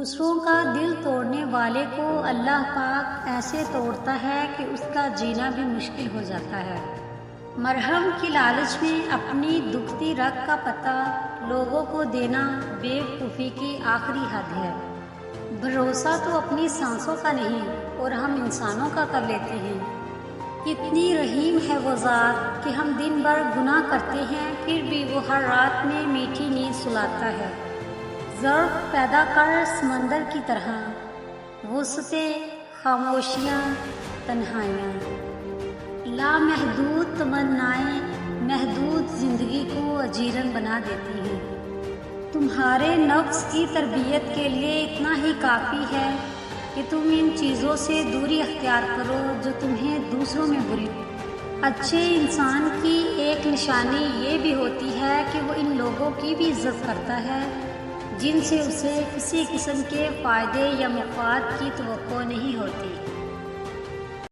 دوسروں کا دل توڑنے والے کو اللہ پاک ایسے توڑتا ہے کہ اس کا جینا بھی مشکل ہو جاتا ہے۔ مرہم کی لالچ میں اپنی دکھتی رگ کا پتہ لوگوں کو دینا بے وقوفی کی آخری حد ہے۔ بھروسہ تو اپنی سانسوں کا نہیں اور ہم انسانوں کا کر لیتے ہیں۔ کتنی رحیم ہے وہ ذات کہ ہم دن بھر گناہ کرتے ہیں پھر بھی وہ ہر رات میں میٹھی نیند سلاتا ہے۔ ضرب پیدا کر سمندر کی طرح وسعتیں، خاموشیاں، تنہائیاں، لامحدود تمنائیں محدود زندگی کو اجیرن بنا دیتی ہیں۔ تمہارے نفس کی تربیت کے لیے اتنا ہی کافی ہے کہ تم ان چیزوں سے دوری اختیار کرو جو تمہیں دوسروں میں بری۔ اچھے انسان کی ایک نشانی یہ بھی ہوتی ہے کہ وہ ان لوگوں کی بھی عزت کرتا ہے جن سے اسے کسی قسم کے فائدے یا مفاد کی توقع نہیں ہوتی۔